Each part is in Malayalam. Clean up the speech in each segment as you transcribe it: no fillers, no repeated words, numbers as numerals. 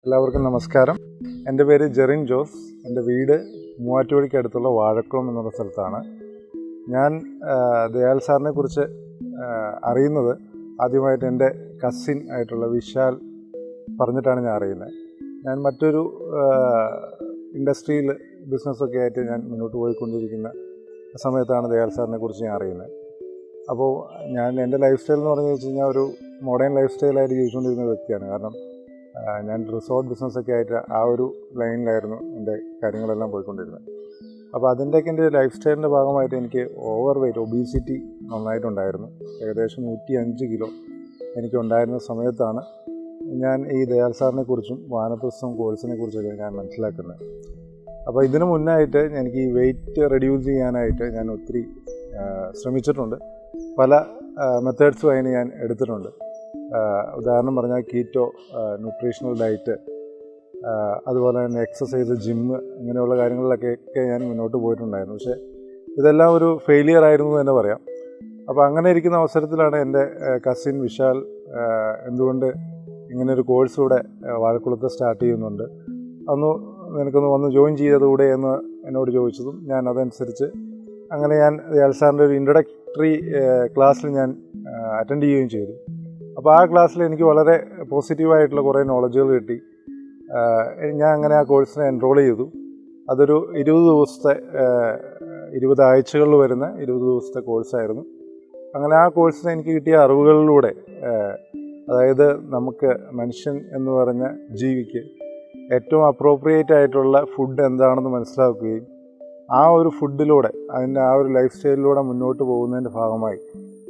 എല്ലാവർക്കും നമസ്കാരം. എൻ്റെ പേര് ജെറിൻ ജോസ്. എൻ്റെ വീട് മൂവാറ്റുപുഴയ്ക്കടുത്തുള്ള വാഴക്കുളം എന്നുള്ള സ്ഥലത്താണ്. ഞാൻ ദയാൽ സാറിനെ കുറിച്ച് അറിയുന്നത് ആദ്യമായിട്ട് എൻ്റെ കസിൻ ആയിട്ടുള്ള വിശാൽ പറഞ്ഞിട്ടാണ് ഞാൻ അറിയുന്നത്. ഞാൻ മറ്റൊരു ഇൻഡസ്ട്രിയിൽ ബിസിനസ്സൊക്കെ ആയിട്ട് ഞാൻ മുന്നോട്ട് പോയിക്കൊണ്ടിരിക്കുന്ന സമയത്താണ് ദയാൽ സാറിനെ കുറിച്ച് ഞാൻ അറിയുന്നത്. അപ്പോൾ എൻ്റെ ലൈഫ് സ്റ്റൈൽ എന്ന് പറഞ്ഞു വെച്ച് കഴിഞ്ഞാൽ ഒരു മോഡേൺ ലൈഫ് സ്റ്റൈലായിട്ട് ജീവിച്ചുകൊണ്ടിരുന്ന വ്യക്തിയാണ്. കാരണം ഞാൻ റിസോർട്ട് ബിസിനസ്സൊക്കെ ആയിട്ട് ആ ഒരു ലൈനിലായിരുന്നു എൻ്റെ കാര്യങ്ങളെല്ലാം പോയിക്കൊണ്ടിരുന്നത്. അപ്പോൾ അതിൻ്റെയൊക്കെ എൻ്റെ ലൈഫ് സ്റ്റൈലിൻ്റെ ഭാഗമായിട്ട് എനിക്ക് ഓവർ വെയ്റ്റ്, ഒബീസിറ്റി നന്നായിട്ടുണ്ടായിരുന്നു. ഏകദേശം 105 കിലോ എനിക്കുണ്ടായിരുന്ന സമയത്താണ് ഞാൻ ഈ ദയാൽ സാറിനെ കുറിച്ചും വാനപ്രസ്ഥം കോഴ്സിനെ കുറിച്ചൊക്കെ ഞാൻ മനസ്സിലാക്കുന്നത്. അപ്പോൾ ഇതിനു മുന്നായിട്ട് എനിക്ക് ഈ വെയ്റ്റ് റെഡ്യൂസ് ചെയ്യാനായിട്ട് ഞാൻ ഒത്തിരി ശ്രമിച്ചിട്ടുണ്ട്. പല മെത്തേഡ്സും അതിന് ഞാൻ എടുത്തിട്ടുണ്ട്. ഉദാഹരണം പറഞ്ഞാൽ കീറ്റോ, ന്യൂട്രീഷണൽ ഡയറ്റ്, അതുപോലെ തന്നെ എക്സസൈസ്, ജിമ്മ്, ഇങ്ങനെയുള്ള കാര്യങ്ങളിലൊക്കെ ഞാൻ മുന്നോട്ട് പോയിട്ടുണ്ടായിരുന്നു. പക്ഷേ ഇതെല്ലാം ഒരു ഫെയിലിയർ ആയിരുന്നു എന്ന് തന്നെ പറയാം. അപ്പോൾ അങ്ങനെ ഇരിക്കുന്ന അവസരത്തിലാണ് എൻ്റെ കസിൻ വിശാൽ എന്തുകൊണ്ട് ഇങ്ങനൊരു കോഴ്സ് ഇവിടെ വാഴക്കുളത്ത് സ്റ്റാർട്ട് ചെയ്യുന്നുണ്ട്, നിനക്കൊന്ന് വന്ന് ജോയിൻ ചെയ്തതുകൂടെ എന്ന് എന്നോട് ചോദിച്ചതും ഞാൻ അതനുസരിച്ച് അങ്ങനെ ഞാൻ ദയാൽ സാറിൻ്റെ ഒരു ഇൻട്രൊഡക്ടറി ക്ലാസ്സിൽ ഞാൻ അറ്റൻഡ് ചെയ്യുകയും ചെയ്തു. അപ്പോൾ ആ ക്ലാസ്സിൽ എനിക്ക് വളരെ പോസിറ്റീവായിട്ടുള്ള കുറേ നോളജുകൾ കിട്ടി. ഞാൻ അങ്ങനെ ആ കോഴ്സിനെ എൻറോൾ ചെയ്തു. അതൊരു 20 ആഴ്ചകളിൽ വരുന്ന 20 ദിവസത്തെ കോഴ്സായിരുന്നു. അങ്ങനെ ആ കോഴ്സിന് എനിക്ക് കിട്ടിയ അറിവുകളിലൂടെ, അതായത് നമുക്ക് മനുഷ്യൻ എന്ന് പറഞ്ഞ ജീവിക്ക് ഏറ്റവും അപ്രോപ്രിയേറ്റ് ആയിട്ടുള്ള ഫുഡ് എന്താണെന്ന് മനസ്സിലാക്കുകയും ആ ഒരു ഫുഡിലൂടെ, അതിൻ്റെ ആ ഒരു ലൈഫ് സ്റ്റൈലിലൂടെ മുന്നോട്ട് പോകുന്നതിൻ്റെ ഭാഗമായി,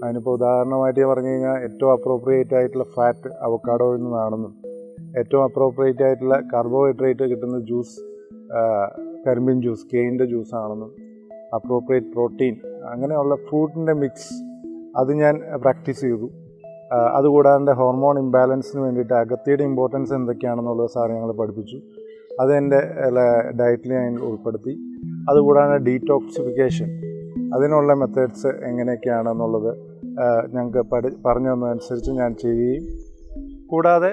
അതിനിപ്പോൾ ഉദാഹരണമായിട്ട് പറഞ്ഞു കഴിഞ്ഞാൽ ഏറ്റവും അപ്രോപ്രിയേറ്റ് ആയിട്ടുള്ള ഫാറ്റ് അവക്കാഡോയിൽ നിന്നാണെന്നും ഏറ്റവും അപ്രോപ്രിയേറ്റ് ആയിട്ടുള്ള കാർബോഹൈഡ്രേറ്റ് കിട്ടുന്ന ജ്യൂസ് കരിമ്പിൻ ജ്യൂസ്, കെയിൻ്റെ ജ്യൂസാണെന്നും അപ്രോപ്രിയേറ്റ് പ്രോട്ടീൻ, അങ്ങനെയുള്ള ഫുഡിൻ്റെ മിക്സ് അത് ഞാൻ പ്രാക്ടീസ് ചെയ്തു. അതുകൂടാതെ ഹോർമോൺ ഇംബാലൻസിന് വേണ്ടിയിട്ട് അഗത്തിയുടെ ഇമ്പോർട്ടൻസ് എന്തൊക്കെയാണെന്നുള്ളത് സാർ ഞങ്ങൾ പഠിപ്പിച്ചു. അതെൻ്റെ ഡയറ്റിൽ ഞാൻ ഉൾപ്പെടുത്തി. അതുകൂടാതെ ഡീറ്റോക്സിഫിക്കേഷൻ, അതിനുള്ള മെത്തേഡ്സ് എങ്ങനെയൊക്കെയാണെന്നുള്ളത് ഞങ്ങൾക്ക് പറഞ്ഞു തന്നതനുസരിച്ച് ഞാൻ ചെയ്യുകയും, കൂടാതെ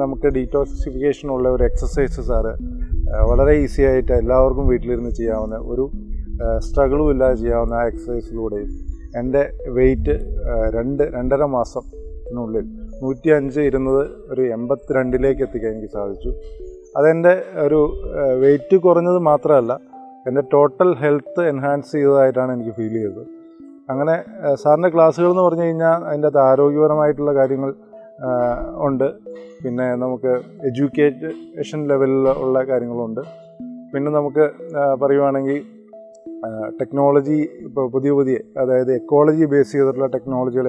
നമുക്ക് ഡീറ്റോക്സിഫിക്കേഷനുള്ള ഒരു എക്സസൈസ് സാറ് വളരെ ഈസി ആയിട്ട് എല്ലാവർക്കും വീട്ടിലിരുന്ന് ചെയ്യാവുന്ന, ഒരു സ്ട്രഗിളും ഇല്ലാതെ ചെയ്യാവുന്ന ആ എക്സസൈസിലൂടെയും എൻ്റെ വെയ്റ്റ് 2.5 മാസത്തിനുള്ളിൽ 105 ഇരുന്നത് ഒരു 82 എത്തിക്കാൻ എനിക്ക് സാധിച്ചു. അതെൻ്റെ ഒരു വെയ്റ്റ് കുറഞ്ഞത് മാത്രമല്ല, എൻ്റെ ടോട്ടൽ ഹെൽത്ത് എൻഹാൻസ് ചെയ്തതായിട്ടാണ് എനിക്ക് ഫീൽ ചെയ്തത്. അങ്ങനെ സാറിൻ്റെ ക്ലാസ്സുകൾ എന്ന് പറഞ്ഞു കഴിഞ്ഞാൽ അതിൻ്റെ അകത്ത് ആരോഗ്യപരമായിട്ടുള്ള കാര്യങ്ങൾ ഉണ്ട്, പിന്നെ നമുക്ക് എഡ്യൂക്കേഷൻ ലെവലിൽ ഉള്ള കാര്യങ്ങളുണ്ട്, പിന്നെ നമുക്ക് പറയുവാണെങ്കിൽ ടെക്നോളജി, ഇപ്പോൾ പുതിയ അതായത് എക്കോളജി ബേസ് ചെയ്തിട്ടുള്ള ടെക്നോളജികൾ,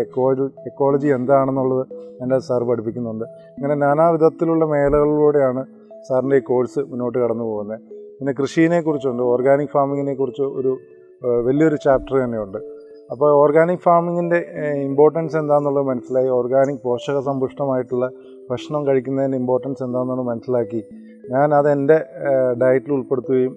എക്കോളജി എന്താണെന്നുള്ളത് എൻ്റെ സാർ പഠിപ്പിക്കുന്നുണ്ട്. ഇങ്ങനെ നാനാവിധത്തിലുള്ള മേഖലകളിലൂടെയാണ് സാറിൻ്റെ ഈ കോഴ്സ് മുന്നോട്ട് കടന്നു പോകുന്നത്. പിന്നെ കൃഷിയെക്കുറിച്ചുണ്ട്, ഓർഗാനിക് ഫാമിങ്ങിനെ കുറിച്ച് ഒരു വലിയൊരു ചാപ്റ്റർ തന്നെയുണ്ട്. അപ്പോൾ ഓർഗാനിക് ഫാമിങ്ങിൻ്റെ ഇമ്പോർട്ടൻസ് എന്താണെന്നുള്ളത് മനസ്സിലായി. ഓർഗാനിക് പോഷക സമ്പുഷ്ടമായിട്ടുള്ള ഭക്ഷണം കഴിക്കുന്നതിൻ്റെ ഇമ്പോർട്ടൻസ് എന്താണെന്നുള്ളത് മനസ്സിലാക്കി ഞാൻ അതെൻ്റെ ഡയറ്റിൽ ഉൾപ്പെടുത്തുകയും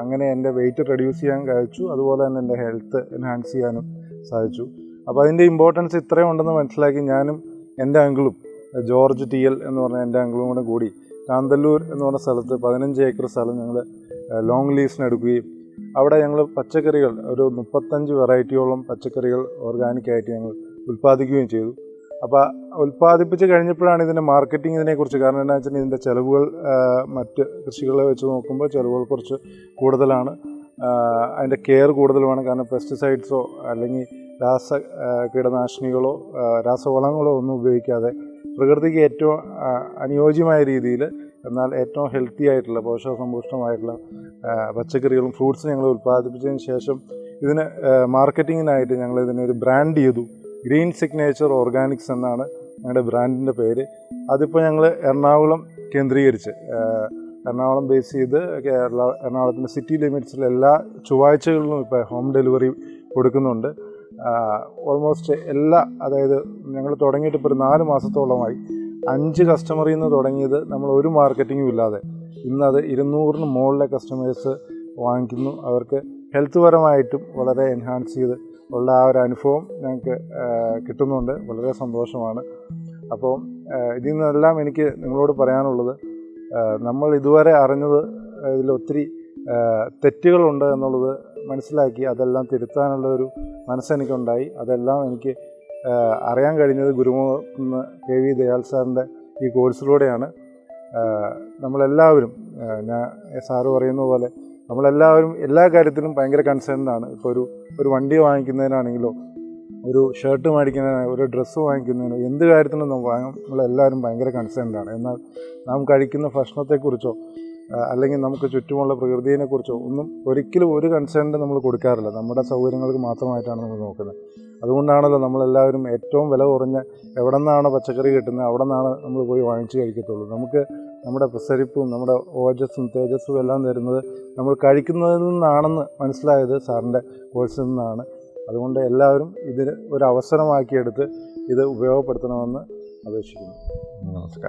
അങ്ങനെ എൻ്റെ വെയിറ്റ് റെഡ്യൂസ് ചെയ്യാൻ കഴിച്ചു. അതുപോലെ തന്നെ എൻ്റെ ഹെൽത്ത് എൻഹാൻസ് ചെയ്യാനും സാധിച്ചു. അപ്പോൾ അതിൻ്റെ ഇമ്പോർട്ടൻസ് ഇത്രയും ഉണ്ടെന്ന് മനസ്സിലാക്കി ഞാനും എൻ്റെ അങ്കിളും, ജോർജ് TL എന്ന് പറഞ്ഞ എൻ്റെ അങ്കിളും കൂടെ കൂടി കാന്തല്ലൂർ എന്ന് പറഞ്ഞ സ്ഥലത്ത് 15 ഏക്കർ സ്ഥലം ഞങ്ങൾ ലോങ് ലീസിന് എടുക്കുകയും അവിടെ ഞങ്ങൾ പച്ചക്കറികൾ, ഒരു 35 വെറൈറ്റിയോളം പച്ചക്കറികൾ ഓർഗാനിക്കായിട്ട് ഞങ്ങൾ ഉൽപ്പാദിക്കുകയും ചെയ്തു. അപ്പോൾ ഉൽപ്പാദിപ്പിച്ച് കഴിഞ്ഞപ്പോഴാണ് ഇതിൻ്റെ മാർക്കറ്റിങ്ങിനെക്കുറിച്ച്, കാരണം എന്താ വെച്ചാൽ ഇതിൻ്റെ ചിലവുകൾ മറ്റ് കൃഷികളെ വെച്ച് നോക്കുമ്പോൾ ചിലവുകൾ കുറച്ച് കൂടുതലാണ്, അതിൻ്റെ കെയർ കൂടുതലുമാണ്. കാരണം പെസ്റ്റിസൈഡ്സോ അല്ലെങ്കിൽ കീടനാശിനികളോ രാസവളങ്ങളോ ഒന്നും ഉപയോഗിക്കാതെ പ്രകൃതിക്ക് ഏറ്റവും അനുയോജ്യമായ രീതിയിൽ, എന്നാൽ ഏറ്റവും ഹെൽത്തി ആയിട്ടുള്ള പോഷകസമ്പുഷ്ടമായിട്ടുള്ള പച്ചക്കറികളും ഫ്രൂട്ട്സും ഞങ്ങൾ ഉൽപ്പാദിപ്പിച്ചതിന് ശേഷം ഇതിന് മാർക്കറ്റിങ്ങിനായിട്ട് ഞങ്ങൾ ഇതിനൊരു ബ്രാൻഡ് ചെയ്തു. ഗ്രീൻ സിഗ്നേച്ചർ ഓർഗാനിക്സ് എന്നാണ് ഞങ്ങളുടെ ബ്രാൻഡിൻ്റെ പേര്. അതിപ്പോൾ ഞങ്ങൾ എറണാകുളം കേന്ദ്രീകരിച്ച്, എറണാകുളം ബേസ് ചെയ്ത് എറണാകുളത്തിൻ്റെ സിറ്റി ലിമിറ്റ്സിൽ എല്ലാ ചൊവ്വാഴ്ചകളിലും ഇപ്പോൾ ഹോം ഡെലിവറി കൊടുക്കുന്നുണ്ട്. ഓൾമോസ്റ്റ് അതായത് ഞങ്ങൾ തുടങ്ങിയിട്ട് ഇപ്പോൾ ഒരു 4 മാസത്തോളമായി. 5 കസ്റ്റമറിൽ നിന്ന് തുടങ്ങിയത് നമ്മൾ ഒരു മാർക്കറ്റിങ്ങും ഇല്ലാതെ ഇന്നത് 200-ന് മുകളിലെ കസ്റ്റമേഴ്സ് വാങ്ങിക്കുന്നു. അവർക്ക് ഹെൽത്ത് പരമായിട്ടും വളരെ എൻഹാൻസ് ചെയ്ത് ഉള്ള ആ ഒരു അനുഭവം ഞങ്ങൾക്ക് കിട്ടുന്നുണ്ട്. വളരെ സന്തോഷമാണ്. അപ്പോൾ ഇതിൽ നിന്നെല്ലാം എനിക്ക് നിങ്ങളോട് പറയാനുള്ളത്, നമ്മൾ ഇതുവരെ അറിഞ്ഞത് ഇതിലൊത്തിരി തെറ്റുകളുണ്ട് എന്നുള്ളത് മനസ്സിലാക്കി അതെല്ലാം തിരുത്താനുള്ള ഒരു മനസ്സെനിക്കുണ്ടായി. അതെല്ലാം എനിക്ക് അറിയാൻ കഴിഞ്ഞത് ഗുരുമുഖത്തുനിന്ന് KV ദയാൽ സാറിൻ്റെ ഈ കോഴ്സിലൂടെയാണ്. നമ്മളെല്ലാവരും, ഞാൻ സാറ് പറയുന്ന പോലെ നമ്മളെല്ലാവരും എല്ലാ കാര്യത്തിലും ഭയങ്കര കൺസേൺഡാണ്. ഇപ്പോൾ ഒരു വണ്ടി വാങ്ങിക്കുന്നതിനാണെങ്കിലോ, ഒരു ഷർട്ട് മേടിക്കുന്നതിനോ, ഒരു ഡ്രസ്സ് വാങ്ങിക്കുന്നതിനോ, എന്ത് കാര്യത്തിനും നമ്മളെല്ലാവരും ഭയങ്കര കൺസേൺഡാണ്. എന്നാൽ നാം കഴിക്കുന്ന ഭക്ഷണത്തെക്കുറിച്ചോ അല്ലെങ്കിൽ നമുക്ക് ചുറ്റുമുള്ള പ്രകൃതിയെക്കുറിച്ചോ ഒരിക്കലും ഒരു കൺസേൺ നമ്മൾ കൊടുക്കാറില്ല. നമ്മുടെ സൗകര്യങ്ങൾക്ക് മാത്രമായിട്ടാണ് നമ്മൾ നോക്കുന്നത്. അതുകൊണ്ടാണല്ലോ നമ്മളെല്ലാവരും ഏറ്റവും വില കുറഞ്ഞ എവിടെ നിന്നാണ് പച്ചക്കറി കിട്ടുന്നത് അവിടെ നിന്നാണ് നമ്മൾ പോയി വാങ്ങിച്ച് കഴിക്കത്തുള്ളൂ. നമുക്ക് നമ്മുടെ പ്രസരിപ്പും നമ്മുടെ ഓജസ്സും തേജസ്സും എല്ലാം തരുന്നത് നമ്മൾ കഴിക്കുന്നതിൽ നിന്നാണെന്ന് മനസ്സിലായത് സാറിൻ്റെ കോഴ്സിൽ നിന്നാണ്. അതുകൊണ്ട് എല്ലാവരും ഇതിന് ഒരു അവസരമാക്കിയെടുത്ത് ഇത് ഉപയോഗപ്പെടുത്തണമെന്ന് അപേക്ഷിക്കുന്നു. നമസ്കാരം.